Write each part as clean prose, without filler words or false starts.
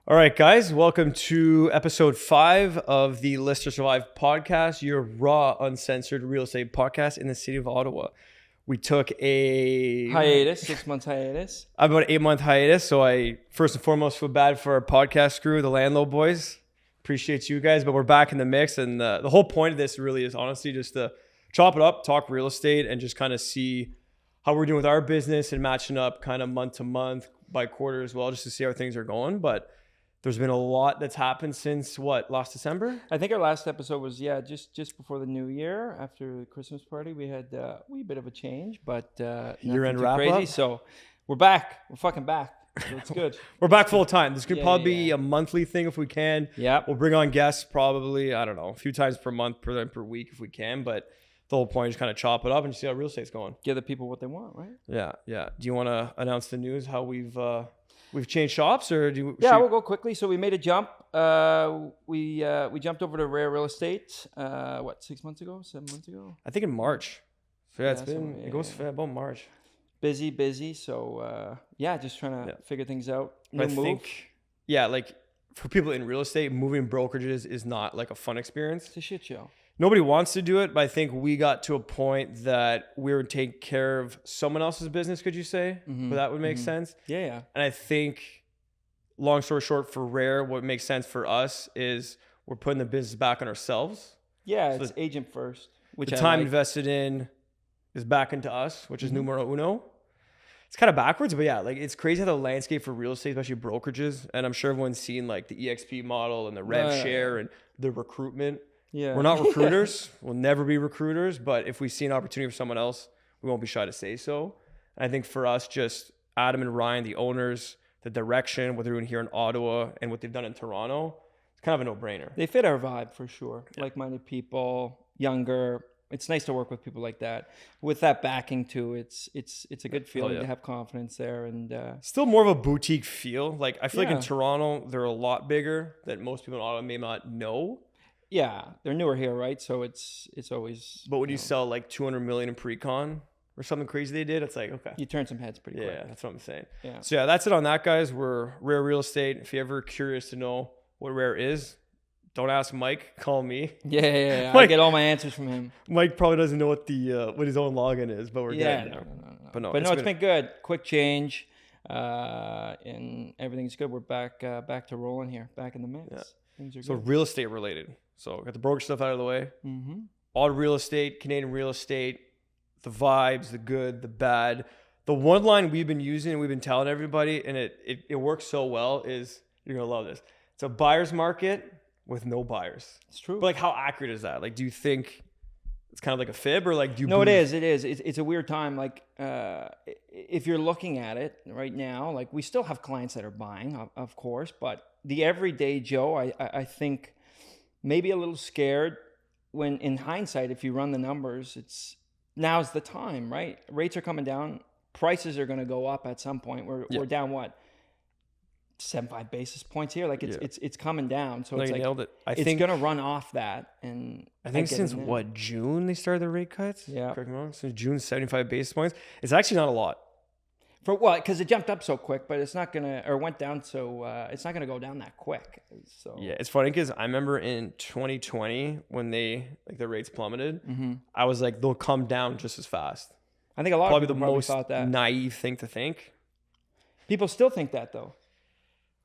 All right, guys, welcome to episode 5 of the List to Survive podcast, your raw, uncensored real estate podcast in the city of Ottawa. We took a hiatus, 6 months hiatus. about an 8-month hiatus, so I first and foremost feel bad for our podcast crew, the Landlord Boys. Appreciate you guys, but we're back in the mix, and the whole point of this really is honestly just to chop it up, talk real estate, and just kind of see how we're doing with our business and matching up kind of month to month, by quarter as well, just to see how things are going. But there's been a lot that's happened since last December? I think our last episode was just before the new year, after the Christmas party. We had a wee bit of a change, but year-end too wrap crazy. up. So we're back. We're fucking back. So it's good. We're back full time. This could probably be yeah. a monthly thing if we can. Yeah. We'll bring on guests probably, I don't know, a few times per month, per week if we can. But the whole point is kind of chop it up and see how real estate's going. Give the people what they want, right? Yeah. Do you want to announce the news, how we've changed shops, or do you? Yeah, we'll go quickly. So we made a jump. We jumped over to Rare Real Estate. 6 months ago, 7 months ago? I think in March. So yeah, it goes about March. Busy. So just trying to figure things out. New move. Think, like for people in real estate, moving brokerages is not like a fun experience. It's a shit show. Nobody wants to do it, but I think we got to a point that we were taking care of someone else's business, could you say? Mm-hmm. But that would make sense. Yeah. And I think, long story short, for Rare, what makes sense for us is we're putting the business back on ourselves. Yeah, so it's agent first. Which the time invested in is back into us, which is numero uno. It's kind of backwards, but yeah, like it's crazy how the landscape for real estate, especially brokerages, and I'm sure everyone's seen like the EXP model and the rev share and the recruitment. Yeah. We're not recruiters. We'll never be recruiters. But if we see an opportunity for someone else, we won't be shy to say so. And I think for us, just Adam and Ryan, the owners, the direction, what they're doing here in Ottawa and what they've done in Toronto, it's kind of a no-brainer. They fit our vibe for sure. Yeah. Like-minded people, younger. It's nice to work with people like that. With that backing too, it's a good feeling to have confidence there. And still more of a boutique feel. Like I feel like in Toronto, they're a lot bigger that most people in Ottawa may not know. Yeah, they're newer here, right? So it's always. But when you sell like 200 million in pre-con or something crazy they did, it's like, okay, you turn some heads pretty quick. Yeah, that's what I'm saying. Yeah. So that's it on that, guys. We're Rare Real Estate. If you're ever curious to know what Rare is, don't ask Mike. Call me. Yeah. Mike, I get all my answers from him. Mike probably doesn't know what his own login is, but we're good. No. But it's been good. Quick change, and everything's good. We're back to rolling here, back in the mix. Yeah. Things are so good. Real estate related. So got the broker stuff out of the way. Mm-hmm. All real estate, Canadian real estate, the vibes, the good, the bad. The one line we've been using and we've been telling everybody, and it works so well, is you're gonna love this. It's a buyer's market with no buyers. It's true. But like, how accurate is that? Like, do you think it's kind of like a fib, or like do you? No, it is. It's a weird time. Like, if you're looking at it right now, like we still have clients that are buying, of course, but the everyday Joe, I think, maybe a little scared when, in hindsight, if you run the numbers, now's the time, right? Rates are coming down. Prices are going to go up at some point. We're down 75 basis points here. Like it's coming down. So it's like nailed it. it's going to run off that. And I think since June they started the rate cuts. Yeah, correct me wrong. Since June, 75 basis points. It's actually not a lot. For what? Because it jumped up so quick, but it's not gonna, or went down so it's not gonna go down that quick. So yeah, it's funny because I remember in 2020 when the rates plummeted, I was like, they'll come down just as fast. I think a lot probably of people the most thought that. Naive thing to think. People still think that though.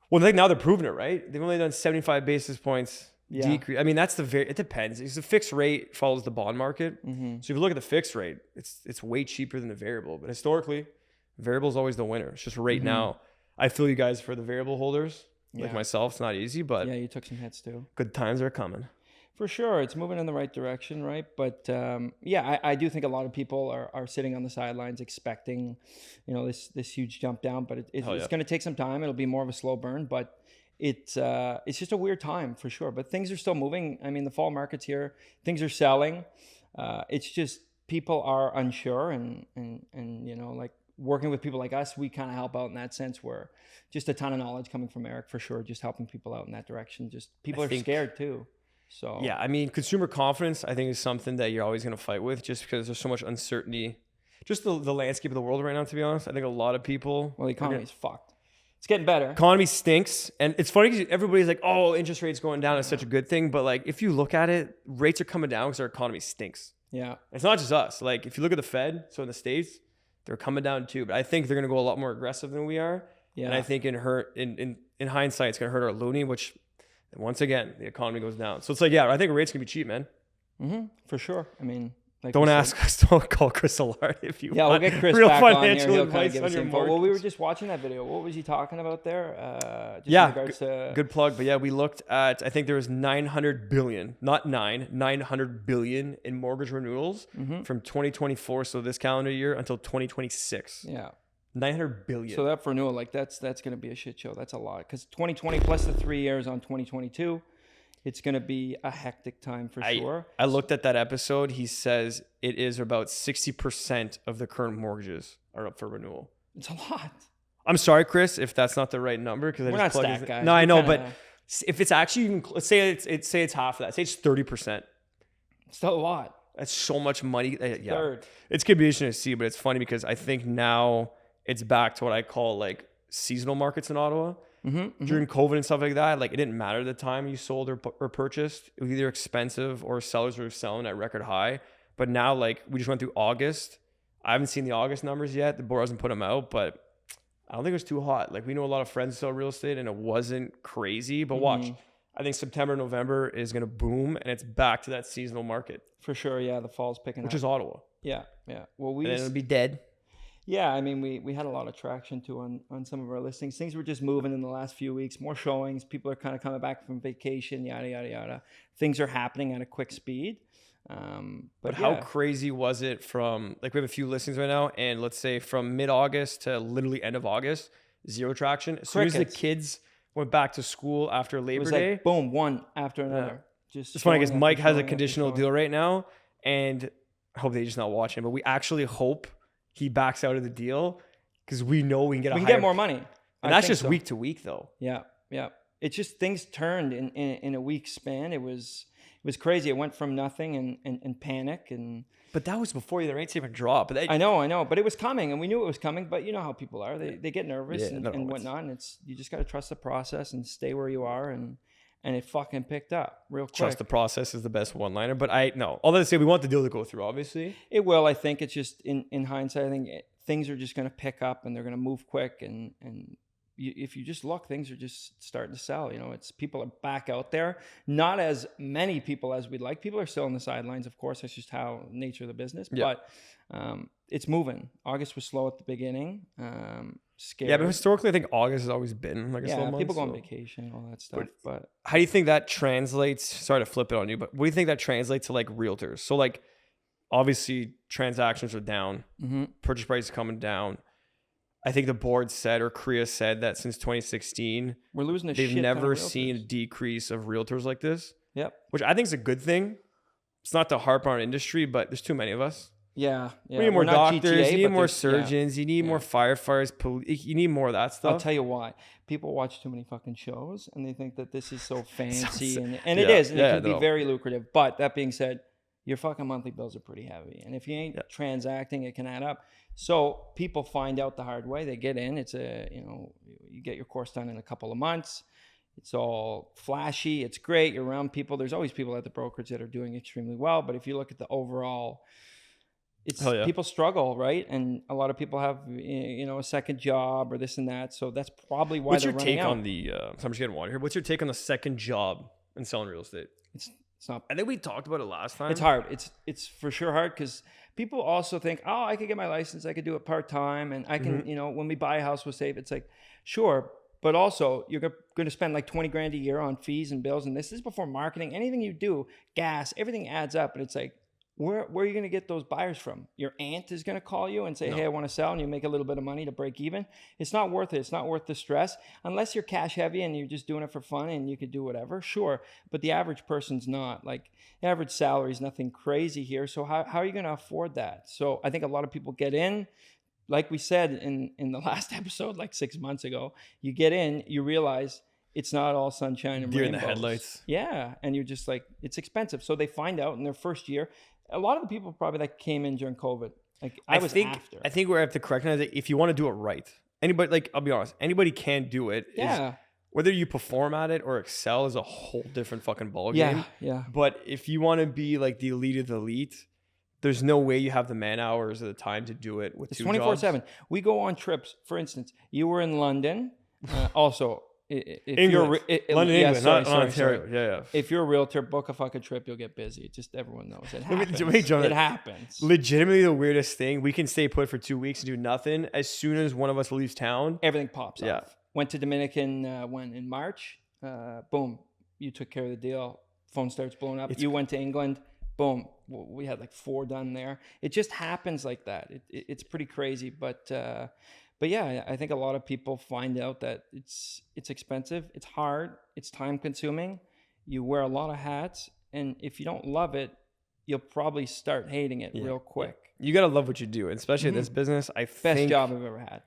Well, now they're proving it, right? They've only done 75 basis points decrease. I mean, it depends. It's the fixed rate follows the bond market. So if you look at the fixed rate, it's way cheaper than the variable. But historically, variable is always the winner. It's just right now. I feel you guys for the variable holders, like myself. It's not easy, but yeah, you took some hits too. Good times are coming. For sure, it's moving in the right direction, right? But I do think a lot of people are sitting on the sidelines expecting, this huge jump down. But it's going to take some time. It'll be more of a slow burn, but it's just a weird time for sure. But things are still moving. I mean, the fall market's here. Things are selling. It's just people are unsure, and like working with people like us, we kind of help out in that sense. Where just a ton of knowledge coming from Eric for sure, just helping people out in that direction. Just people are scared too. So yeah, I mean, consumer confidence, I think, is something that you're always going to fight with, just because there's so much uncertainty. Just the landscape of the world right now, to be honest. I think a lot of people. Well, the economy is fucked. It's getting better. Economy stinks. And it's funny because everybody's like, oh, interest rates going down is such a good thing. But like, if you look at it, rates are coming down because our economy stinks. Yeah. It's not just us. Like, if you look at the Fed, so in the States, they're coming down too. But I think they're going to go a lot more aggressive than we are. Yeah. And I think in hindsight, it's going to hurt our loonie, which once again, the economy goes down. So it's like, yeah, I think rates can be cheap, man. For sure. I mean, like don't ask us. Don't call Chris Allard if you want. We'll get Chris real back financial on here. advice give on us your info. mortgage. Well, we were just watching that video. What was he talking about there? Good plug. But yeah, we looked at, I think there was 900 billion, not 900 billion in mortgage renewals from 2024, so this calendar year, until 2026. Yeah. 900 billion. So that for renewal, like that's going to be a shit show. That's a lot. Because 2020 plus the 3 years on 2022, it's going to be a hectic time for sure. I looked at that episode. He says it is about 60% of the current mortgages are up for renewal. It's a lot. I'm sorry, Chris, if that's not the right number. Because we're not stat guys. No, I know, but if it's actually even, let's say it's half of that. Say it's 30%. It's still a lot. That's so much money. Yeah, third. It's could be interesting to see, but it's funny because I think now it's back to what I call like seasonal markets in Ottawa. During COVID and stuff like that, like it didn't matter the time you sold or purchased. It was either expensive or sellers were selling at record high. But now, like, we just went through August. I haven't seen the August numbers yet. The board hasn't put them out, but I don't think it was too hot. Like, we know a lot of friends sell real estate and it wasn't crazy. But watch, I think September, November is going to boom and it's back to that seasonal market. For sure, yeah. The fall's picking up. Which is Ottawa. Yeah. Well, and then it'll be dead. Yeah, I mean, we had a lot of traction too on some of our listings. Things were just moving in the last few weeks. More showings. People are kind of coming back from vacation, yada, yada, yada. Things are happening at a quick speed. But how crazy was it from, like, we have a few listings right now, and let's say from mid-August to literally end of August, zero traction. As soon as the kids went back to school after Labor Day. Like, boom, one after another. It's funny because Mike has a conditional deal right now, and I hope they're just not watching, but we actually hope he backs out of the deal because we know we can get more money. And that's just week to week though. Yeah. It's just things turned in a week span. It was crazy. It went from nothing and panic but that was before the rates even dropped. But I know, but it was coming and we knew it was coming, but you know how people are. They get nervous and whatnot, and you just got to trust the process and stay where you are, and it fucking picked up real quick. Trust the process is the best one-liner, but all that to say, we want the deal to go through, obviously. It will. I think it's just in hindsight, I think things are just going to pick up and they're going to move quick, and if you just look, things are just starting to sell. You know, people are back out there. Not as many people as we'd like. People are still on the sidelines, of course. That's just how nature of the business. Yeah. But it's moving. August was slow at the beginning. Scary. Yeah, but historically, I think August has always been like a slow month. People go on vacation, all that stuff. But how do you think that translates? Sorry to flip it on you, but what do you think that translates to like realtors? So like, obviously, transactions are down. Purchase price is coming down. I think the board said, or Korea said, that since 2016, we're losing they've never seen a decrease of realtors like this. Yep. Which I think is a good thing. It's not to harp on our industry, but there's too many of us. Yeah. We need more doctors, you need more surgeons, you need more firefighters, you need more of that stuff. I'll tell you why. People watch too many fucking shows and they think that this is so fancy and it is, and it can be very lucrative. But that being said, your fucking monthly bills are pretty heavy. And if you ain't transacting, it can add up. So people find out the hard way. They get in. It's you get your course done in a couple of months. It's all flashy. It's great. You're around people. There's always people at the brokerage that are doing extremely well. But if you look at the overall, people struggle, right? And a lot of people have, a second job or this and that. So that's probably why they're running out. What's your take on so I'm just getting water here. What's your take on the second job in selling real estate? It's not. I think we talked about it last time. It's hard. It's for sure hard because people also think, oh, I could get my license. I could do it part-time. And I can, when we buy a house, we'll save. It's like, sure. But also, you're going to spend like 20 grand a year on fees and bills. And this is before marketing. Anything you do, gas, everything adds up. And it's like, where are you going to get those buyers from? Your aunt is going to call you and say, hey, I want to sell. And you make a little bit of money to break even. It's not worth it. It's not worth the stress. Unless you're cash heavy and you're just doing it for fun and you could do whatever. Sure. But the average person's not. Like, the average salary is nothing crazy here. So how are you going to afford that? So I think a lot of people get in. Like we said in the last episode, like 6 months ago, you get in, you realize it's not all sunshine and rainbows. You're in the headlights. Yeah. And you're just like, it's expensive. So they find out in their first year. A lot of the people probably that came in during COVID, like I think we're at the correct now. If you want to do it right, anybody, like, I'll be honest, anybody can do it. Yeah. Whether you perform at it or excel is a whole different fucking ballgame. Yeah. Yeah. But if you want to be like the elite of the elite, there's no way you have the man hours or the time to do it with It's two 24/7. jobs. We go on trips. For instance, you were in London. Also, if England. London, yeah, England, not Ontario. Yeah. If you're a realtor, book a fucking trip, you'll get busy. Just everyone knows it happens. Wait, John, it happens. Legitimately, the weirdest thing. We can stay put for 2 weeks and do nothing. As soon as one of us leaves town, Everything pops Yeah. off. Went to Dominican when in March. Boom, you took care of the deal. Phone starts blowing up. You went to England. Boom, we had like 4 done there. It just happens like that. It's pretty crazy, but yeah, I think a lot of people find out that it's expensive, it's hard, it's time consuming. You wear a lot of hats, and if you don't love it, you'll probably start hating it real quick. You gotta love what you do, and especially in this business. Best job I've ever had.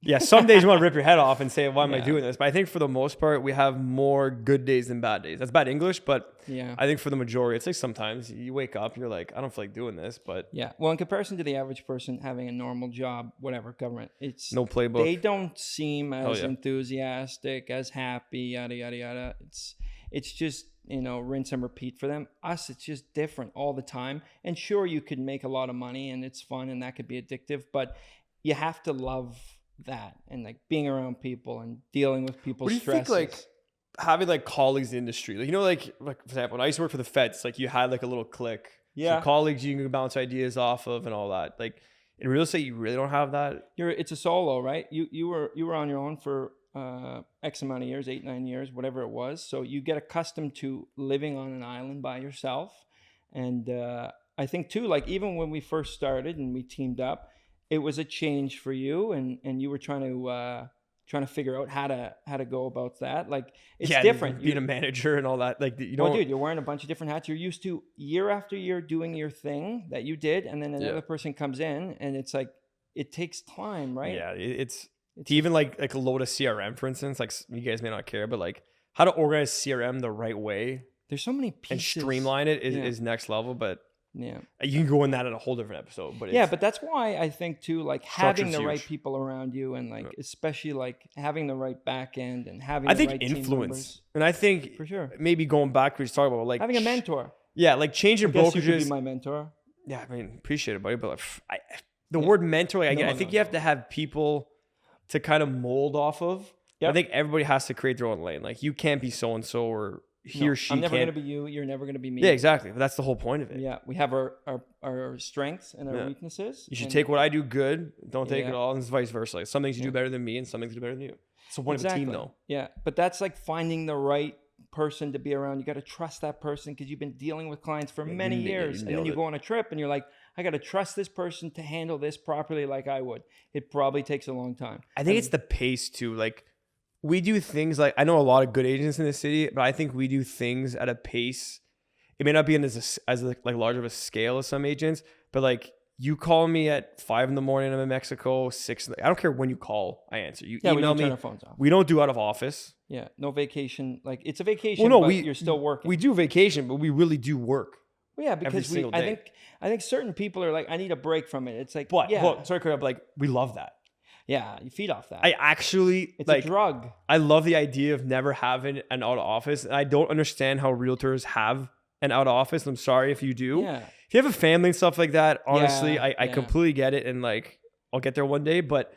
Yeah, some days you want to rip your head off and say, why am I doing this? But I think for the most part, we have more good days than bad days. That's bad English, but I think for the majority, it's like sometimes you wake up, you're like, I don't feel like doing this, but yeah. Well, in comparison to the average person having a normal job, whatever, government, it's no playbook. They don't seem as enthusiastic, as happy, yada, yada, yada. It's just, rinse and repeat for them. Us, it's just different all the time. And sure, you could make a lot of money and it's fun and that could be addictive, but you have to love that and like being around people and dealing with people's stresses. What do you think, like having like colleagues in the industry, like for example, when I used to work for the feds, like you had like a little clique, some colleagues you can bounce ideas off of and all that. Like in real estate, you really don't have that. It's a solo, right? You were on your own for X amount of years, 8-9 years, whatever it was. So you get accustomed to living on an island by yourself. And I think too, like even when we first started and we teamed up, it was a change for you, and you were trying to figure out how to go about that. Like it's different. Being a manager and all that. Like dude, you're wearing a bunch of different hats. You're used to year after year doing your thing that you did, and then another person comes in, and it's like it takes time, right? Yeah, it's to even like load a CRM, for instance. Like you guys may not care, but like how to organize CRM the right way. There's so many pieces. And streamline it is next level, but. Yeah, you can go in that in a whole different episode, but but that's why I think too, like having the right people around you, and like especially like having the right back end and having the right influence, and I think for sure maybe going back to what you talking about, like having a mentor. Yeah, like changing brokerages. You could be my mentor. Yeah, I mean, appreciate it, buddy, but the word mentor, I think you have to have people to kind of mold off of. Yep. I think everybody has to create their own lane. Like you can't be so and so or. He or she I'm never going to be you. You're never going to be me. Yeah, exactly. But that's the whole point of it. Yeah, we have our strengths and our weaknesses. You should take what I do good. Don't take it all, and it's vice versa. Like some things you do better than me, and some things you do better than you. It's the point of a team, though. Yeah, but that's like finding the right person to be around. You got to trust that person because you've been dealing with clients for many years, and then you go on a trip and you're like, I got to trust this person to handle this properly, like I would. It probably takes a long time. I think it's the pace too. Like. We do things like I know a lot of good agents in the city, but I think we do things at a pace. It may not be in as large of a scale as some agents, but like you call me at 5 a.m. I'm in Mexico, 6. I don't care when you call, I answer. You email me. Turn our phones off. We don't do out of office. Yeah, no vacation. Like it's a vacation, but you're still working. We do vacation, but we really do work. Well, yeah, because I think certain people are like, I need a break from it. It's like, like we love that. Yeah, you feed off that. It's a drug. I love the idea of never having an out of office. And I don't understand how realtors have an out of office. I'm sorry if you do. Yeah. If you have a family and stuff like that, honestly, I completely get it. And like, I'll get there one day. But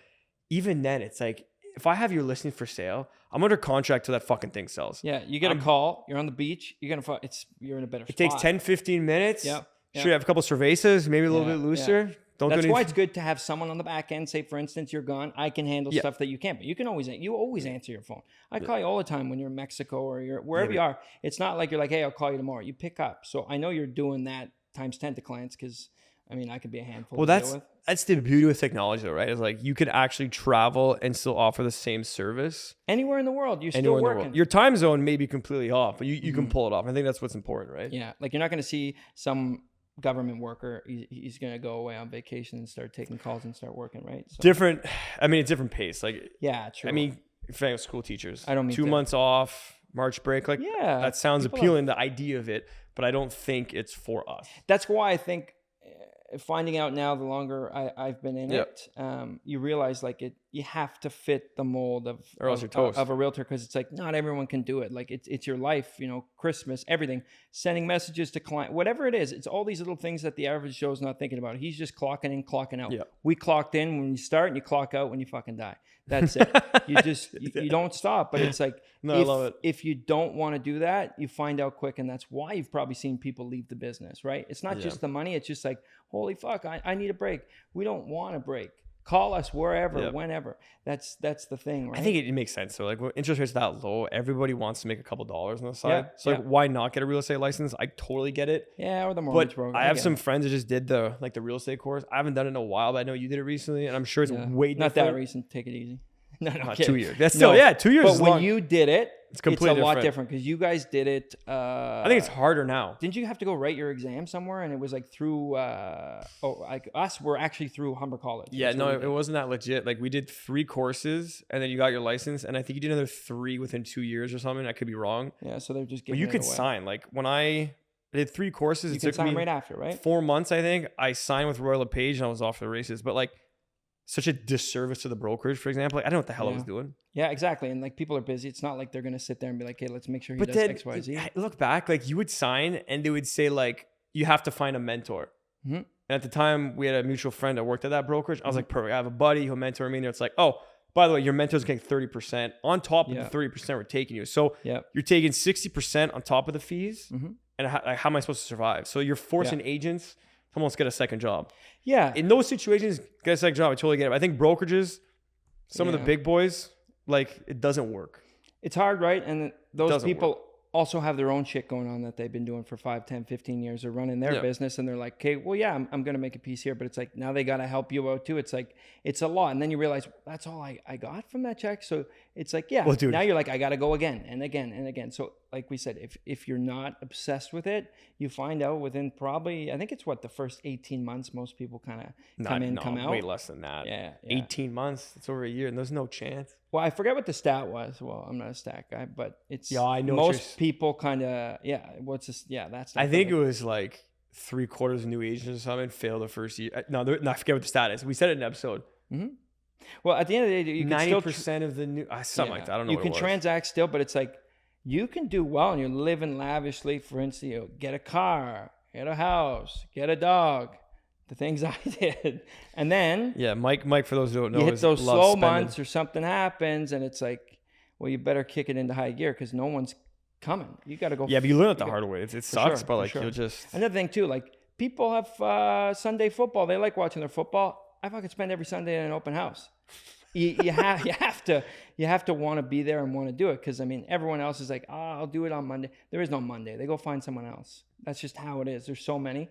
even then, it's like, if I have your listing for sale, I'm under contract till that fucking thing sells. Yeah, you get a call. You're on the beach. You're in a better spot. It takes 10, 15 minutes. Yeah. Sure, you have a couple cervezas, maybe a little bit looser. Yeah. That's why it's good to have someone on the back end. Say, for instance, you're gone. I can handle stuff that you can't. But you always answer your phone. I call you all the time when you're in Mexico or you're wherever you are. It's not like you're like, hey, I'll call you tomorrow. You pick up. So I know you're doing that times 10 to clients because, I mean, I could be a handful. Well, that's the beauty with technology, though, right? It's like you could actually travel and still offer the same service anywhere in the world. You're still working. Your time zone may be completely off, but you can pull it off. I think that's what's important, right? Yeah, like you're not going to see some government worker, he's going to go away on vacation and start taking calls and start working, right? So, different. I mean, it's different pace. Like, yeah, true. I mean, school teachers, I don't mean 2 months off, March break. Like, that sounds appealing, the idea of it, but I don't think it's for us. That's why I think finding out now, the longer I've been in it, you realize like you have to fit the mold of Or else you're toast. Of a realtor, because it's like not everyone can do it. Like it's your life, Christmas, everything, sending messages to client, whatever it is. It's all these little things that the average Joe's not thinking about. He's just clocking in, clocking out. Yeah. We clocked in when you start and you clock out when you fucking die. That's it. You don't stop. But it's like, I love it. If you don't want to do that, you find out quick. And that's why you've probably seen people leave the business, right? It's not just the money. It's just like, holy fuck, I need a break. We don't want a break. Call us wherever, whenever. That's the thing, right? I think it makes sense. So like when interest rates are that low, everybody wants to make a couple dollars on the side. So like, why not get a real estate license? I totally get it. Yeah, or the mortgage program. But I have some friends that just did the real estate course. I haven't done it in a while, but I know you did it recently, and I'm sure it's way different. Not that recent. Take it easy. No, 2 years. That's still 2 years. But when you did it, it's completely a lot different because you guys did it. I think it's harder now. Didn't you have to go write your exam somewhere? And it was like through us. We're actually through Humber College. Yeah, no, it wasn't that legit. Like we did 3 courses, and then you got your license, and I think you did another 3 within 2 years or something. I could be wrong. Yeah, so they're just. But you could sign. Like when I did 3 courses, it took me right after, right? 4 months, I think. I signed with Royal LePage, and I was off to the races. But like, such a disservice to the brokerage, for example. Like, I don't know what the hell I was doing. Yeah, exactly. And like people are busy. It's not like they're gonna sit there and be like, "Hey, let's make sure he does X, Y, Z." Look back, like you would sign, and they would say like, "You have to find a mentor." Mm-hmm. And at the time, we had a mutual friend that worked at that brokerage. I was like, "Perfect. I have a buddy who'll mentor me." And it's like, "Oh, by the way, your mentor's getting 30% on top of the 30% we're taking you. So you're taking 60% on top of the fees. Mm-hmm. And how am I supposed to survive?" So you're forcing agents to almost get a second job. Yeah. In those situations, get a second job. I totally get it. I think brokerages, some of the big boys, like it doesn't work. It's hard, right? And those people also have their own shit going on that they've been doing for 5, 10, 15 years. They're running their business and they're like, okay, well, yeah, I'm going to make a piece here. But it's like, now they got to help you out too. It's like, it's a lot. And then you realize that's all I got from that check. So it's like, yeah, now you're like, I got to go again and again and again. So like we said, if you're not obsessed with it, you find out within probably, I think it's the first 18 months, most people kind of come out. Way less than that. Yeah. 18 months. It's over a year and there's no chance. Well, I forget what the stat was. Well, I'm not a stat guy, but it's I know most people kind of what's this? Yeah, that's. I think it was like 3/4 of new agents or something failed the first year. No, I forget what the stat is. We said it in an episode. Mm-hmm. Well, at the end of the day, you can 90% of the new something like that. I don't know. You can transact still, but it's like you can do well and you're living lavishly. For instance, you get a car, get a house, get a dog. The things I did. And then Mike for those who don't know, you hit those slow months or something happens and it's like, well, you better kick it into high gear because no one's coming. You got to go. Yeah, but you learn it the hard way. It sucks, but like you'll just. Another thing too, like people have Sunday football. They like watching their football. I fucking spend every Sunday in an open house. You have to want to be there and want to do it because I mean everyone else is like, I'll do it on Monday. There is no Monday. They go find someone else. That's just how it is. There's so many.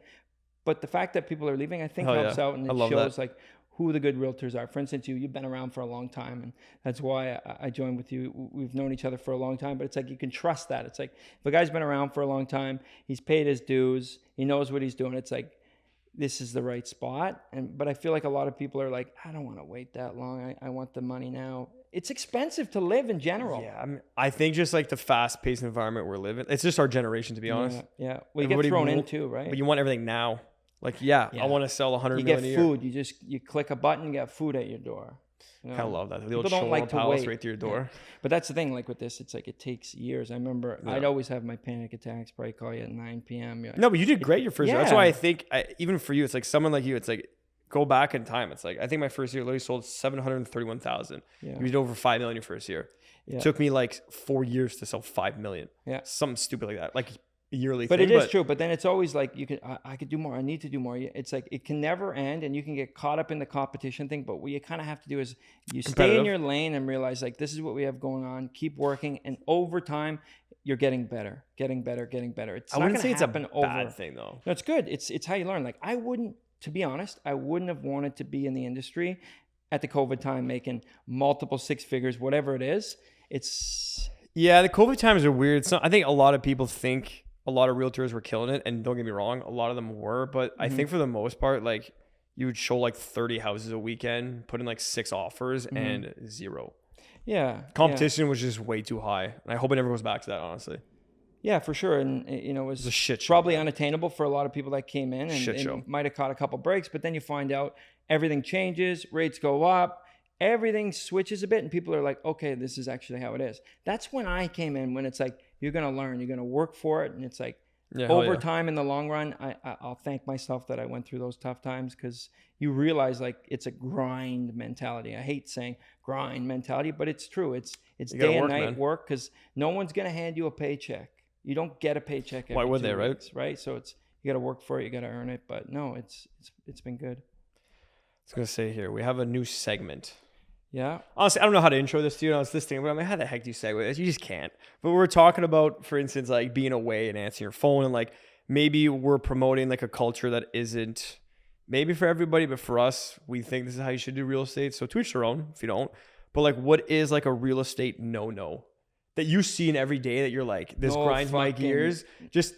But the fact that people are leaving, I think helps out, and it shows like who the good realtors are. For instance, you've been around for a long time, and that's why I joined with you. We've known each other for a long time, but it's like you can trust that. It's like if a guy's been around for a long time, he's paid his dues, he knows what he's doing. It's like this is the right spot. But I feel like a lot of people are like, I don't want to wait that long. I want the money now. It's expensive to live in general. Yeah, I think just like the fast-paced environment we're living, it's just our generation, to be honest. Yeah. Well, you get thrown in too, right? But you want everything now. Like, I want to sell 100 million a year. You get food. You click a button, you get food at your door. I kind of love that. The old Shola Palace right to your door. Yeah. But that's the thing, like with this, it's like it takes years. I remember I'd always have my panic attacks, probably call you at 9 p.m. Like, no, but you did great your first year. That's why I think, even for you, it's like someone like you, it's like, go back in time. It's like, I think my first year literally sold 731,000. You did over 5 million your first year. It took me like 4 years to sell 5 million. Yeah. Something stupid like that. Like, yearly but thing. It is true. But then it's always like I could do more. I need to do more. It's like it can never end, and you can get caught up in the competition thing. But what you kind of have to do is you stay in your lane and realize like this is what we have going on. Keep working, and over time you're getting better. It's I wouldn't say it's a bad thing though. No, it's good. It's how you learn. Like to be honest, I wouldn't have wanted to be in the industry at the COVID time making multiple 6 figures, whatever it is. The COVID times are weird. So I think a lot of people think a lot of realtors were killing it, and don't get me wrong, a lot of them were, but I think for the most part, like you would show like 30 houses a weekend, put in like 6 offers and 0. Yeah. Competition was just way too high. And I hope it never goes back to that, honestly. Yeah, for sure. And it was a shit show, probably unattainable for a lot of people that came in and might have caught a couple breaks, but then you find out everything changes, rates go up. everything switches a bit and people are like, okay, this is actually how it is. That's when I came in, when it's like, you're going to learn, you're going to work for it. And it's like, over time in the long run, I'll thank myself that I went through those tough times, because you realize like it's a grind mentality. I hate saying grind mentality, but it's true. It's day and night work, because no one's going to hand you a paycheck. You don't get a paycheck every 2 weeks. Why would they, right? So it's, you got to work for it, you got to earn it. But no, it's been good. I was going to say here, we have a new segment. Yeah. Honestly, I don't know how to intro this to you. I was listening, but I'm like, how the heck do you segue this? You just can't. But we're talking about, for instance, like being away and answering your phone, and like maybe we're promoting like a culture that isn't maybe for everybody, but for us, we think this is how you should do real estate. So to each their own if you don't. But like, what is like a real estate no that you see in every day that you're like, this grinds my gears? Just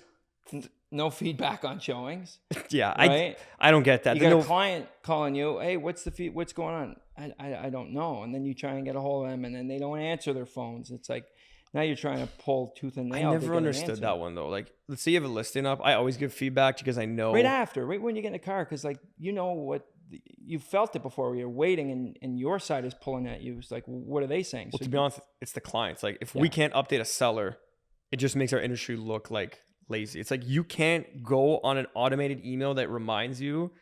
no feedback on showings. Yeah, right? I don't get that. You got a client calling you, hey, what's going on? I don't know. And then you try and get a hold of them, and then they don't answer their phones. It's like, now you're trying to pull tooth and nail. I never understood that one though. Like, let's say you have a listing up. I always give feedback because I know. Right when you get in the car, because like, you know what, you felt it before. You're waiting, and your side is pulling at you. It's like, what are they saying? Well, so to be honest, it's the clients. Like, if we can't update a seller, it just makes our industry look like lazy. It's like, you can't go on an automated email that reminds you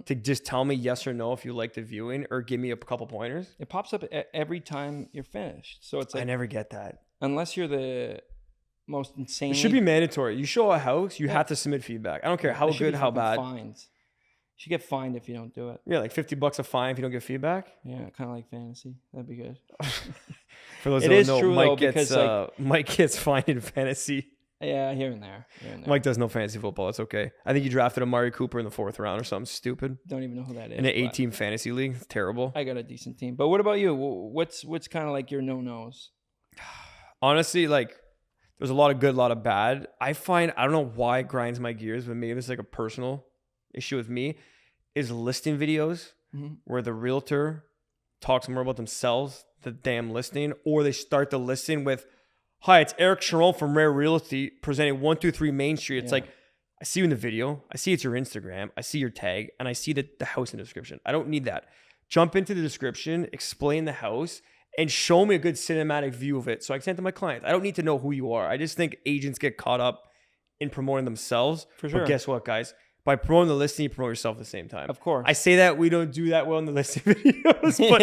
to just tell me yes or no if you like the viewing, or give me a couple pointers. It pops up every time you're finished. So it's like, I never get that. Unless you're the most insane. It should be mandatory. You show a house, you have to submit feedback. I don't care how good, how bad. Fines. You should get fined if you don't do it. Yeah, like $50 a fine if you don't get feedback. Yeah, kind of like fantasy. That'd be good. For those who don't know, Mike gets fined in fantasy. Yeah, here and there. Mike does no fantasy football. It's okay. I think he drafted Amari Cooper in the 4th round or something stupid. Don't even know who that is. In an 8-team fantasy league. It's terrible. I got a decent team. But what about you? What's kind of like your no-nos? Honestly, like, there's a lot of good, a lot of bad. I don't know why it grinds my gears, but maybe it's like a personal issue with me, is listing videos where the realtor talks more about themselves, the damn listing, or they start the listing with, hi, it's Eric Sharon from Rare Realty presenting 123 Main Street. It's like, I see you in the video. I see it's your Instagram. I see your tag, and I see the house in the description. I don't need that. Jump into the description, explain the house, and show me a good cinematic view of it so I can send it to my clients. I don't need to know who you are. I just think agents get caught up in promoting themselves. For sure. But guess what, guys? By promoting the listing, you promote yourself at the same time. Of course. I say that we don't do that well in the listing videos, but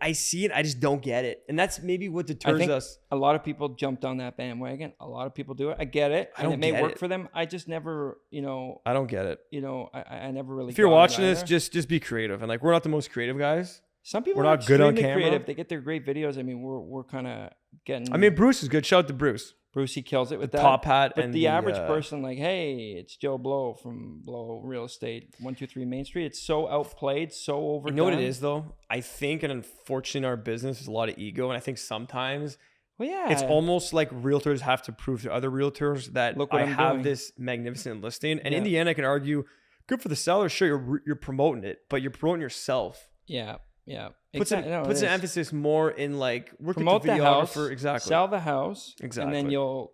I see it. I just don't get it. And that's maybe what deters us. A lot of people jumped on that bandwagon. A lot of people do it. I get it. And it may work for them. I just never, I don't get it. I never really. If you're watching this, just be creative. And like, we're not the most creative guys. Some people are not good on camera. Creative. They get their great videos. I mean, we're kind of getting. I mean, Bruce is good. Shout out to Bruce. Bruce, he kills it with that top hat. But the average person, like, hey, it's Joe Blow from Blow Real Estate, 123 Main Street. It's so outplayed, so overdone. You know what it is, though? I think, and unfortunately, in our business, there's a lot of ego, and I think sometimes it's almost like realtors have to prove to other realtors that I have this magnificent listing. And in the end, I can argue, good for the seller. Sure, you're promoting it, but you're promoting yourself. Yeah. Puts an emphasis more in like working promote with the videographer, exactly. Sell the house, exactly, and then you'll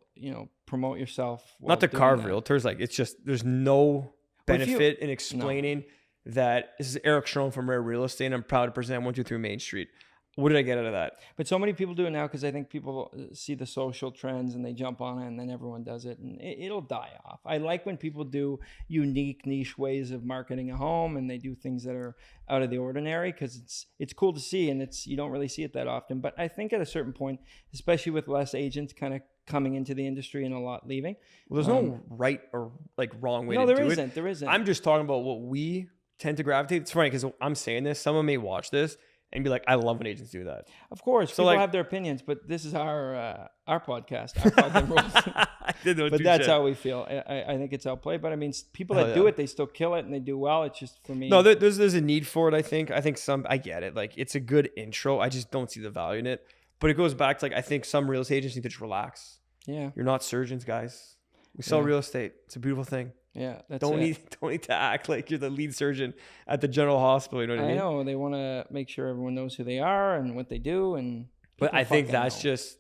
promote yourself. Not to carve realtors, like it's just there's no benefit in explaining that this is Eric Sharon from Rare Real Estate. And I'm proud to present 123 Main Street. What did I get out of that? But so many people do it now because I think people see the social trends and they jump on it, and then everyone does it, and it'll die off. I like when people do unique niche ways of marketing a home, and they do things that are out of the ordinary, because it's cool to see, and you don't really see it that often. But I think at a certain point, especially with less agents kind of coming into the industry and a lot leaving, well, there's no right or like wrong way to do it. There isn't. I'm just talking about what we tend to gravitate. It's funny because I'm saying this, someone may watch this and be like, I love when agents do that. Of course, so people have their opinions, but this is our podcast, our fucking rules. But that's how we feel. I think it's outplayed. But I mean, people that do it, they still kill it and they do well. It's just for me. No, there's a need for it. I think I get it. Like, it's a good intro. I just don't see the value in it. But it goes back to like, I think some real estate agents need to just relax. Yeah, you're not surgeons, guys. We sell real estate. It's a beautiful thing. Yeah, don't need to act like you're the lead surgeon at the general hospital. You know what I mean? I know they want to make sure everyone knows who they are and what they do, but I think that's just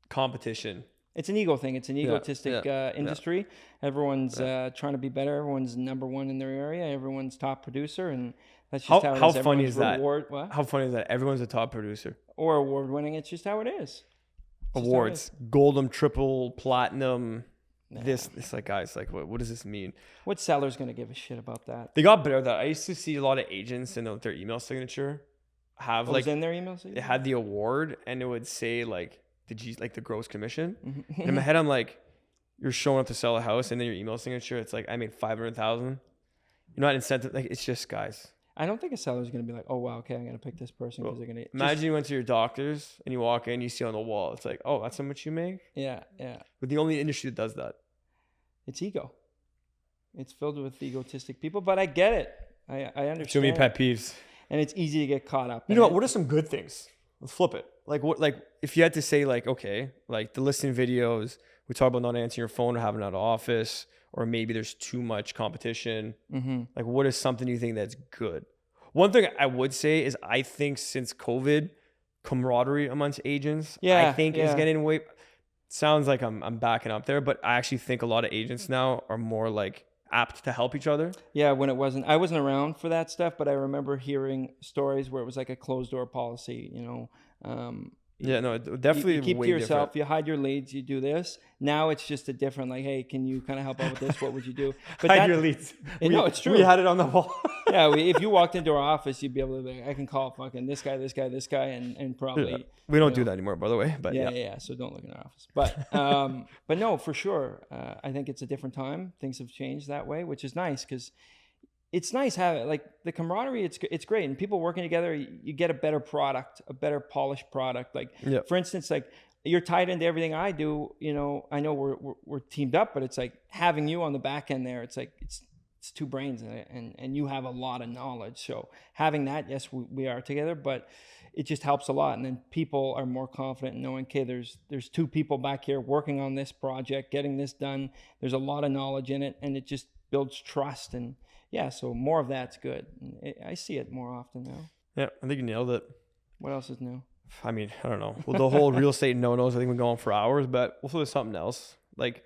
competition. It's an ego thing. It's an egotistic industry. Everyone's trying to be better. Everyone's number one in their area. Everyone's top producer, and that's just how it is. How funny is that? What? How funny is that? Everyone's a top producer Or award winning. It's just how it is. Awards, gold, triple, platinum. Nah. This like, guys, like, what does this mean? What seller's gonna give a shit about that? They got better at that. I used to see a lot of agents in their email signature have was in their email signature? It had the award, and it would say like the gross commission. And in my head, I'm like, you're showing up to sell a house, and then your email signature, it's like, I made 500,000. You're not incentive. Like, it's just, guys. I don't think a seller's going to be like, oh, wow, okay, I'm going to pick this person because they're going to... Imagine you went to your doctor's and you walk in, you see on the wall, it's like, oh, that's how much you make? Yeah. But the only industry that does that. It's ego. It's filled with egotistic people, but I get it. I understand. Too many pet peeves. And it's easy to get caught up. You know what? What are some good things? Let's flip it. Like if you had to say like, okay, like the listing videos, we talk about not answering your phone or having an office, or maybe there's too much competition. Like, what is something you think that's good? One thing I would say is I think since COVID, camaraderie amongst agents, I think is getting way. Sounds like I'm backing up there, but I actually think a lot of agents now are more like apt to help each other. Yeah, when I wasn't around for that stuff, but I remember hearing stories where it was like a closed door policy, definitely. You keep way to yourself. Different. You hide your leads. You do this. Now it's just a different, like, hey, can you kind of help out with this? What would you do? But hide your leads. No, it's true. We had it on the wall. Yeah, if you walked into our office, you'd be able to be like, I can call fucking this guy, and probably. Yeah. We don't do that anymore, by the way. But yeah. So don't look in our office. But but no, for sure. I think it's a different time. Things have changed that way, which is nice because it's nice having like the camaraderie. It's great, and people working together, you get a better product, a better polished product. Like for instance, like you're tied into everything I do. I know we're teamed up, but it's like having you on the back end there. It's like it's two brains and you have a lot of knowledge. So having that, yes, we are together, but it just helps a lot. And then people are more confident in knowing, okay, there's two people back here working on this project, getting this done. There's a lot of knowledge in it, and it just builds trust. And so more of that's good. I see it more often now. Yeah, I think you nailed it. What else is new? I mean, I don't know. Well, the whole real estate no-nos, I think we're going for hours, but also there's something else. Like,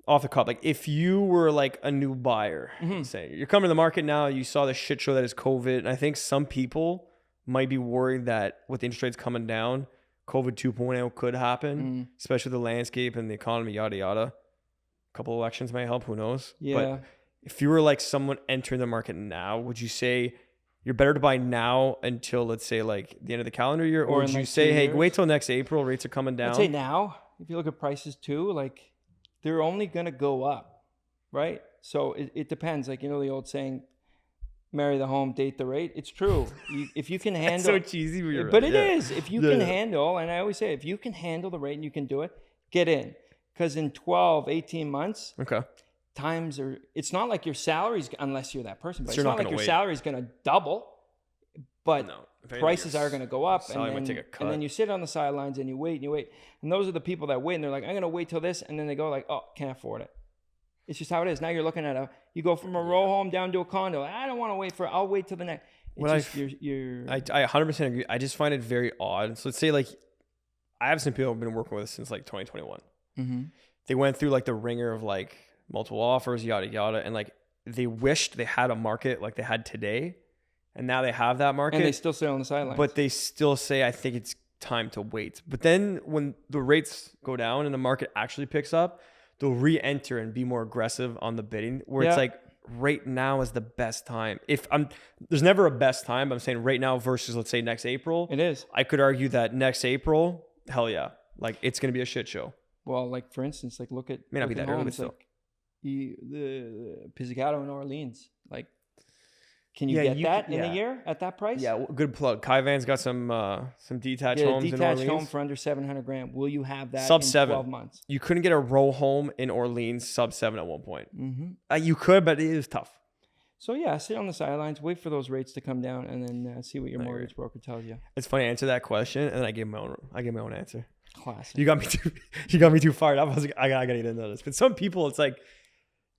off the cup, like if you were like a new buyer, say you're coming to the market now, you saw the shit show that is COVID, and I think some people might be worried that with interest rates coming down, COVID 2.0 could happen, especially with the landscape and the economy, yada yada. A couple elections might help, who knows? Yeah. But if you were like someone entering the market now, would you say you're better to buy now until, let's say, like the end of the calendar year, or would you say, hey, wait till next April, rates are coming down? I'd say now. If you look at prices too, like they're only going to go up, right? So it depends. Like, the old saying, marry the home, date the rate. It's true. If you can handle... so cheesy. But it is. If you can handle, and I always say, if you can handle the rate and you can do it, get in. Because in 12, 18 months, times are... It's not like your salary's... Unless you're that person. But it's not like your salary's going to double. But prices are going to go up. And then you sit on the sidelines and you wait and you wait. And those are the people that wait. And they're like, I'm going to wait till this. And then they go like, oh, can't afford it. It's just how it is. Now you're looking at you go from a row home down to a condo. I don't want to wait I'll wait till the next. I 100% agree. I just find it very odd. So let's say like, I have some people I've been working with since like 2021. They went through like the ringer of like multiple offers, yada, yada. And like, they wished they had a market like they had today. And now they have that market. And they still sit on the sidelines. But they still say, I think it's time to wait. But then when the rates go down and the market actually picks up, they'll re-enter and be more aggressive on the bidding, where it's like right now is the best time. There's never a best time, but I'm saying right now versus, let's say, next April. It is. I could argue that next April, hell yeah. Like, it's going to be a shit show. Well, like, for instance, like, look at... May not be that early, but still. Like the Pizzicato in Orleans, like... Can you get that in a year at that price? Yeah, good plug. Kai Van's got some detached homes in Orleans. Detached home for under $700,000. Will you have that sub in 7 12 months? You couldn't get a row home in Orleans sub 7 at one point. You could, but it is tough. So sit on the sidelines, wait for those rates to come down, and then see what your mortgage broker tells you. It's funny. I answered that question, and then I gave my own answer. Classic. You got me too fired up. I was like, I gotta get into this. But some people, it's like,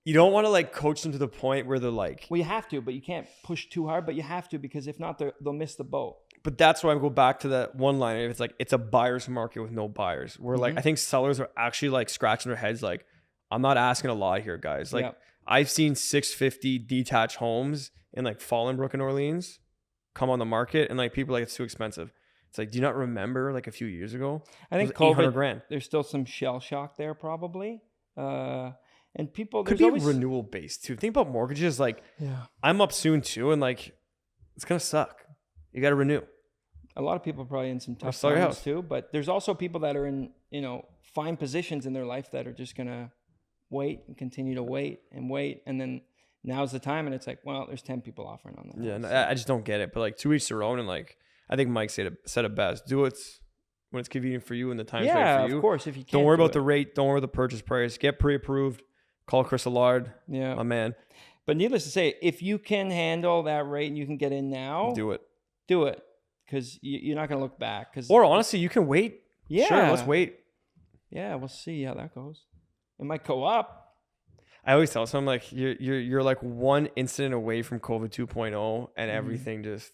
you don't want to like coach them to the point where they're like... Well, you have to, but you can't push too hard, but you have to, because if not, they'll miss the boat. But that's why I go back to that one line. If it's like, it's a buyer's market with no buyers, where like, I think sellers are actually like scratching their heads. Like, I'm not asking a lot here, guys. Like I've seen 650 detached homes in like Fallenbrook in Orleans come on the market, and like people are like, it's too expensive. It's like, do you not remember like a few years ago? I think $800 grand. There's still some shell shock there probably. And people could be renewal based too. Think about mortgages. Like, I'm up soon too, and like, it's gonna suck. You got to renew. A lot of people are probably in some tough times too, but there's also people that are in, fine positions in their life that are just gonna wait and continue to wait, and then now's the time, and it's like, well, there's 10 people offering on that. Yeah, no, I just don't get it. But like 2 weeks to own, and like, I think Mike said it best. Do it when it's convenient for you and the time's right for you. Of course. If you can't, don't worry about the rate. Don't worry about the purchase price. Get pre-approved. Call Chris Allard. Yeah, my man. But needless to say, if you can handle that rate and you can get in now, do it. Because you're not going to look back. Or honestly, you can wait. Yeah. Sure, let's wait. Yeah, we'll see how that goes. It might go up. I always tell someone, like, you're like one incident away from COVID 2.0 and everything just...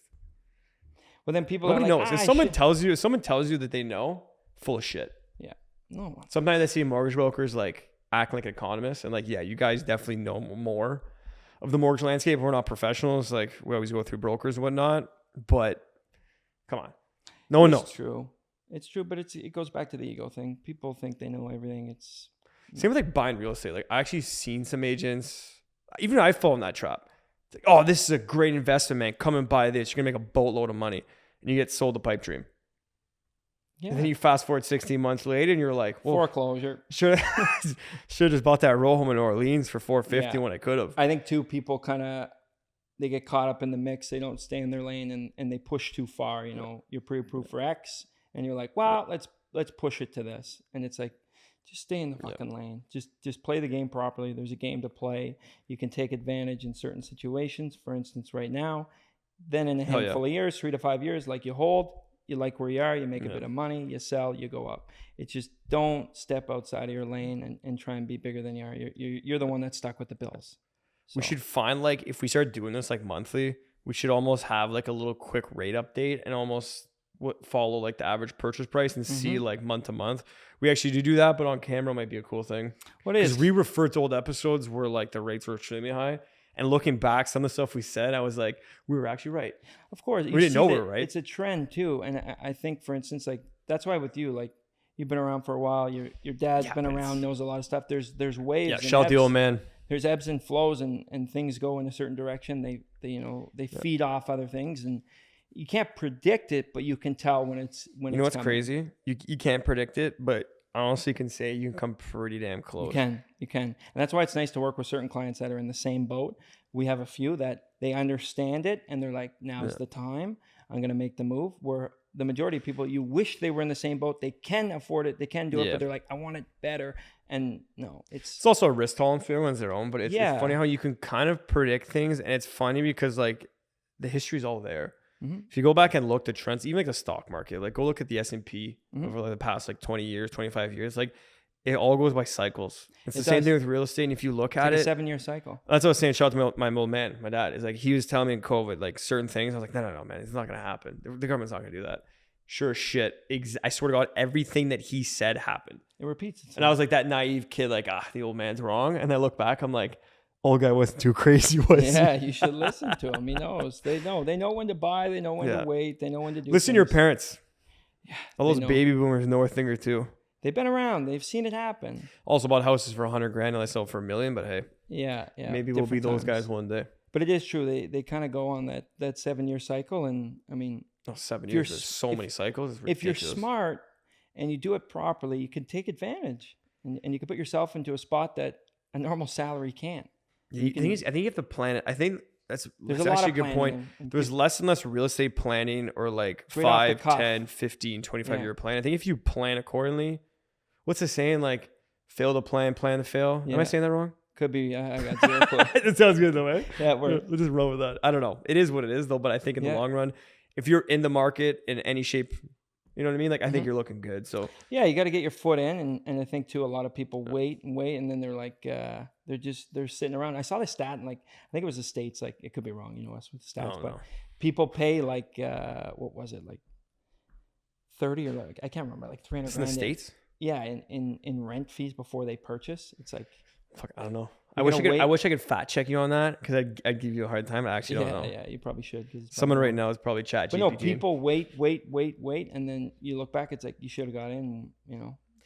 Well, then people nobody are like, knows. If someone tells you that they know, full of shit. Yeah. No. Sometimes I see mortgage brokers like acting like economists, and like, yeah, you guys definitely know more of the mortgage landscape. We're not professionals. Like, we always go through brokers and whatnot, but come on. No one knows. It's true, but it goes back to the ego thing. People think they know everything. It's same with like buying real estate. Like, I actually seen some agents, even I fall in that trap. It's like, oh, this is a great investment, man. Come and buy this. You're gonna make a boatload of money, and you get sold the pipe dream. Yeah. And then you fast forward 16 months later, and you're like, well, foreclosure. Should have just bought that row home in Orleans for $450 when I could have. I think too, people they get caught up in the mix. They don't stay in their lane, and they push too far. You're pre-approved for X, and you're like, well, let's push it to this, and it's like, just stay in the fucking lane. Just play the game properly. There's a game to play. You can take advantage in certain situations. For instance, right now, then in a handful of years, 3 to 5 years, like you hold, you like where you are, you make a bit of money, you sell, you go up. It's just, don't step outside of your lane and try and be bigger than you are. You're the one that's stuck with the bills. So. We should find, like, if we start doing this like monthly, we should almost have like a little quick rate update and almost follow like the average purchase price and see like month to month. We actually do that, but on camera might be a cool thing. What is? Because we refer to old episodes where like the rates were extremely high. And looking back, some of the stuff we said, I was like, we were actually right. Of course. We didn't know we were right. It's a trend too. And I think, for instance, like, that's why with you, like, you've been around for a while. Your dad's been around, knows a lot of stuff. There's waves. Yeah, shout the old man. There's ebbs and flows, and things go in a certain direction. They feed off other things, and you can't predict it, but you can tell when it's You know what's crazy? You can't predict it, but I honestly can say you can come pretty damn close. You can. And that's why it's nice to work with certain clients that are in the same boat. We have a few that they understand it, and they're like, now's the time. I'm going to make the move. Where the majority of people, you wish they were in the same boat. They can afford it. They can do it, but they're like, I want it better. And no, it's also a risk tolerance for everyone's their own, but it's funny how you can kind of predict things. And it's funny because like the history's all there. If you go back and look at trends, even like the stock market, like go look at the S&P over like the past like 20 years, 25 years, like it all goes by cycles. It's the same thing with real estate. And if you look at it, a 7-year cycle. That's what I was saying. Shout out to my old man, my dad. Is like, he was telling me in COVID, like certain things. I was like, no, man, it's not going to happen. The government's not going to do that. Sure as shit. I swear to God, everything that he said happened. It repeats itself. And I was like that naive kid, like, the old man's wrong. And I look back, I'm like, old guy wasn't too crazy, was he? Yeah, you should listen to him. He knows. They know when to buy. They know when to wait. They know when to do Listen to your parents. Yeah. All those baby boomers know a thing or two. They've been around. They've seen it happen. Also bought houses for $100,000 and I sold for $1 million, but hey. Yeah. Maybe we'll be those guys one day. But it is true. They kind of go on that 7-year cycle. And I mean, 7 years. There's so many cycles. If you're smart and you do it properly, you can take advantage and you can put yourself into a spot that a normal salary can't. I think you have to plan it. I think that's actually a good point. There's less and less real estate planning or like 5, 10, 15, 25-year plan. I think if you plan accordingly, what's the saying? Like, fail to plan to fail. Am I saying that wrong? Could be. I got zero clue. It sounds good though, eh? Yeah, we'll just roll with that. I don't know. It is what it is though, but I think in the long run, if you're in the market in any shape You know what I mean? Like, I think you're looking good. So yeah, you got to get your foot in, and I think too, a lot of people wait, and then they're like, they're sitting around. I saw the stat, and like, I think it was the States. Like, it could be wrong, us with the stats, but people pay like, what was it, like 30 or like, I can't remember, like 300 it's in the States. Yeah, in rent fees before they purchase. It's like, fuck, I don't know. I wish I could fact check you on that, because I'd give you a hard time. I actually don't know. Yeah, you probably should. Someone right now is probably ChatGPT. But no, people wait, and then you look back, it's like you should have got in,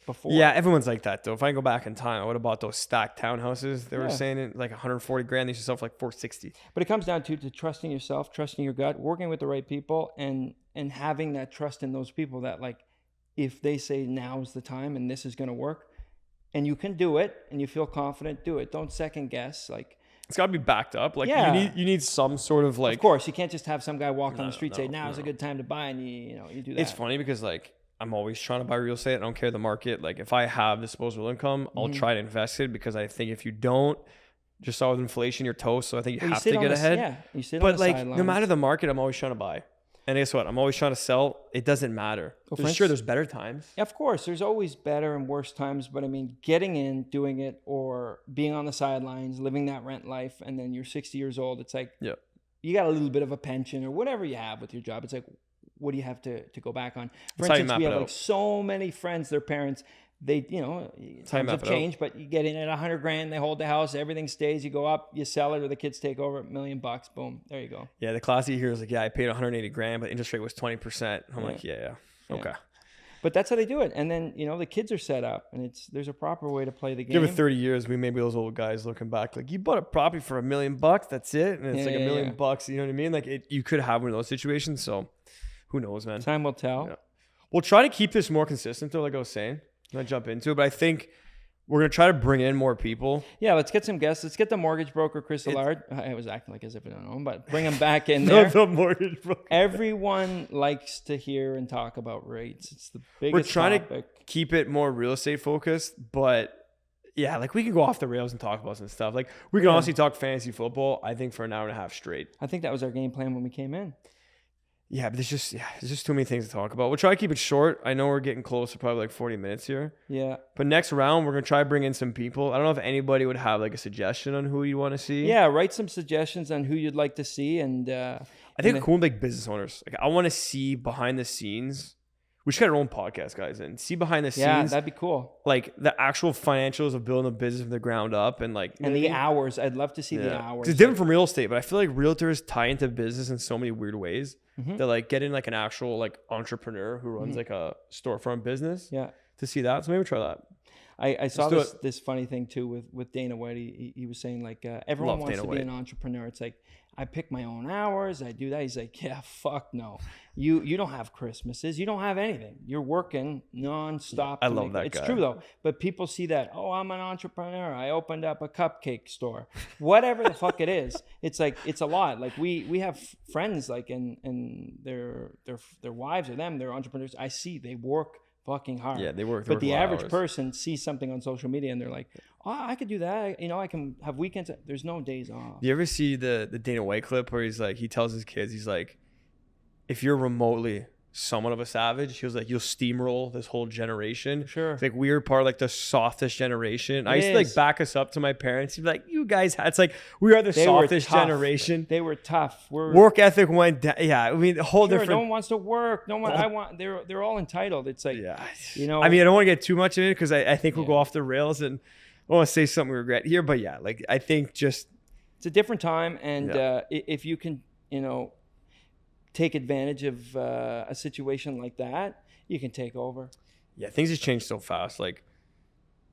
before. Yeah, everyone's like that though. If I go back in time, I would have bought those stacked townhouses. They were saying it like 140 grand. They should sell for like 460. But it comes down to trusting yourself, trusting your gut, working with the right people, and having that trust in those people that, like, if they say now is the time and this is going to work, and you can do it, and you feel confident, do it. Don't second guess. Like, it's got to be backed up. Like, you need some sort of, like. Of course, you can't just have some guy walk on the street say now is a good time to buy, and you do that. It's funny because, like, I'm always trying to buy real estate. I don't care the market. Like, if I have disposable income, I'll try to invest it, because I think if you don't, just saw with inflation, you're toast. So I think you have to get ahead. Yeah, you sit but on the like, sidelines. no matter the market, I'm always trying to buy. And guess what? I'm always trying to sell. It doesn't matter. There's better times. Of course, there's always better and worse times. But I mean, getting in, doing it, or being on the sidelines, living that rent life, and then you're 60 years old. It's like, you got a little bit of a pension or whatever you have with your job. It's like, what do you have to go back on? For instance, we have like so many friends, their parents, they, times have changed, but you get in at 100 grand, they hold the house, everything stays, you go up, you sell it, or the kids take over, $1 million, boom, there you go. Yeah, the classy here is like, I paid 180 grand, but interest rate was 20%. I'm like, okay. But that's how they do it. And then, the kids are set up, and there's a proper way to play the game. Give it 30 years, we may be those old guys looking back, like, you bought a property for $1 million, that's it. And it's like $1 million, you know what I mean? Like, you could have one of those situations. So who knows, man? Time will tell. Yeah. We'll try to keep this more consistent though, like I was saying. I'm gonna jump into it, but I think we're gonna try to bring in more people. Yeah, let's get some guests. Let's get the mortgage broker, Chris Allard. I was acting like as if I don't know him, but bring him back in there. The mortgage broker. Everyone likes to hear and talk about rates. It's the biggest We're trying topic. to keep it more real estate focused, but yeah, like we can go off the rails and talk about some stuff. Like we can honestly talk fantasy football, I think, for an hour and a half straight. I think that was our game plan when we came in. Yeah, but there's just too many things to talk about. We'll try to keep it short. I know we're getting close to probably like 40 minutes here. Yeah. But next round, we're going to try to bring in some people. I don't know if anybody would have like a suggestion on who you want to see. Yeah, write some suggestions on who you'd like to see. And I think cool like business owners. Like I want to see behind the scenes. We should get our own podcast, guys, and see behind the scenes. Yeah, that'd be cool. Like the actual financials of building a business from the ground up, and like the hours. I'd love to see the hours. It's different from real estate, but I feel like realtors tie into business in so many weird ways. They're like getting like an actual like entrepreneur who runs like a storefront business. Yeah. To see that, so maybe try that. I saw this funny thing too with Dana White. He was saying like everyone wants to be an entrepreneur. It's like I pick my own hours. I do that. He's like, yeah, fuck no. You don't have Christmases. You don't have anything. You're working nonstop. I love that guy. It's true though. But people see that. Oh, I'm an entrepreneur. I opened up a cupcake store. Whatever the fuck it is. It's like it's a lot. Like we have friends like and their wives or them. They're entrepreneurs. I see they work fucking hard. Yeah, they work. But the average person sees something on social media and they're like, oh, I could do that. I can have weekends. There's no days off. Do you ever see the Dana White clip where he's like, he tells his kids, he's like, if you're remotely somewhat of a savage, he was like, you'll steamroll this whole generation. Sure. It's like we're part of like the softest generation. I used to like back us up to my parents. He'd be like, you guys had, it's like, we are the softest generation. They were tough. Work ethic went down. Yeah. I mean, a whole different. No one wants to work. No one, they're all entitled. It's like, I mean, I don't want to get too much in it because I think we'll go off the rails and I want to say something we regret here, but yeah, like I think just. It's a different time. And if you can, take advantage of a situation like that, you can take over. Yeah, things have changed so fast. Like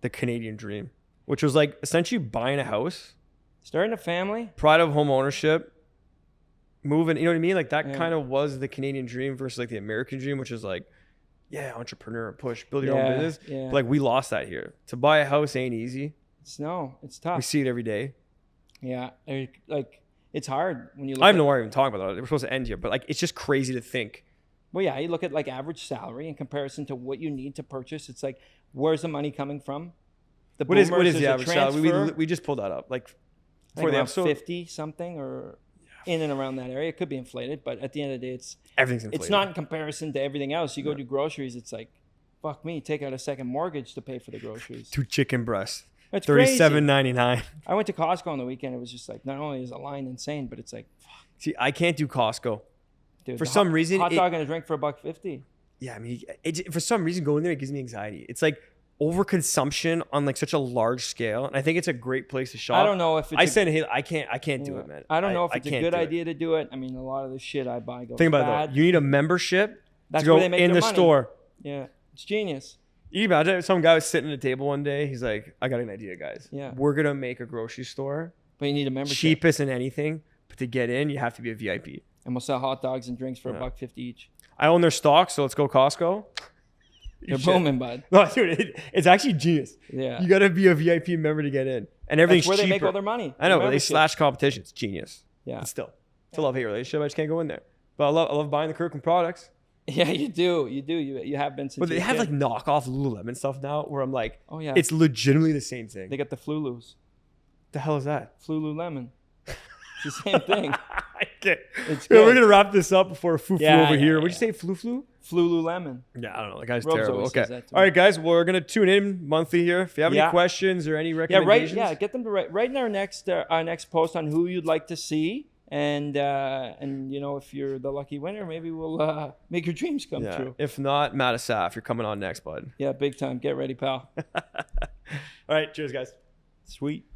the Canadian dream, which was like essentially buying a house, starting a family, pride of home ownership, moving. You know what I mean? Like that kind of was the Canadian dream versus like the American dream, which is like, entrepreneur, push, build your own business. Yeah. But like we lost that here. To buy a house ain't easy. It's tough. We see it every day. Yeah, like. It's hard when you look I have no idea even talking about that. We're supposed to end here, but like it's just crazy to think. Well, yeah, you look at like average salary in comparison to what you need to purchase. It's like, where's the money coming from? What is the average salary? We just pulled that up. Like for the episode, 50 something or in and around that area. It could be inflated, but at the end of the day, Everything's inflated. it's not in comparison to everything else. You go do groceries, it's like, fuck me, take out a second mortgage to pay for the groceries. 2 chicken breasts. That's $37.99. I went to Costco on the weekend. It was just like, not only is the line insane, but it's like, fuck, See, I can't do Costco. dude. For some reason, hot dog and a drink for $1.50. Yeah, I mean, for some reason, going there, it gives me anxiety. It's like overconsumption on like such a large scale, and I think it's a great place to shop. I don't know if it's I said, hey, I can't do it, man. I don't know if it's a can't good do it. idea to do it. I mean, a lot of the shit I buy goes Think about bad. it though. You need a membership That's to go where they make in their the money. store. Yeah, it's genius. You imagine if some guy was sitting at a table one day. He's like, I got an idea, guys. Yeah. We're going to make a grocery store. But you need a membership. Cheapest in anything. But to get in, you have to be a VIP. And we'll sell hot dogs and drinks for $1.50 each. I own their stock, so let's go Costco. They're booming, bud. No, dude, it's actually genius. Yeah. You got to be a VIP member to get in. And everything's That's where cheaper. they make all their money. I know, but they membership. slash competition. It's genius. Yeah. But still, it's a love-hate relationship. I just can't go in there. But I love buying the Kirkland products. Yeah, you do. You have been since. But they you were have a like kid. knockoff Lululemon stuff now where I'm like, Oh yeah. it's legitimately the same thing. They got the Flulus. The hell is that? Flululemon. It's the same thing. I can't. It's Yeah, we're good. going to wrap this up before flu Yeah, over yeah, here. yeah. What'd you say, flu? Flululemon. Yeah, I don't know. The guy's Rob's terrible. always Okay. says that to All me. right, guys. Well, we're going to tune in monthly here. If you have any Yeah. questions or any Yeah, recommendations. Get them to write in our next post on who you'd like to see, and you know, if you're the lucky winner, maybe we'll make your dreams come true. If not, Matt Asaf, you're coming on next, bud. Yeah, big time. Get ready, pal. All right. Cheers, guys. Sweet.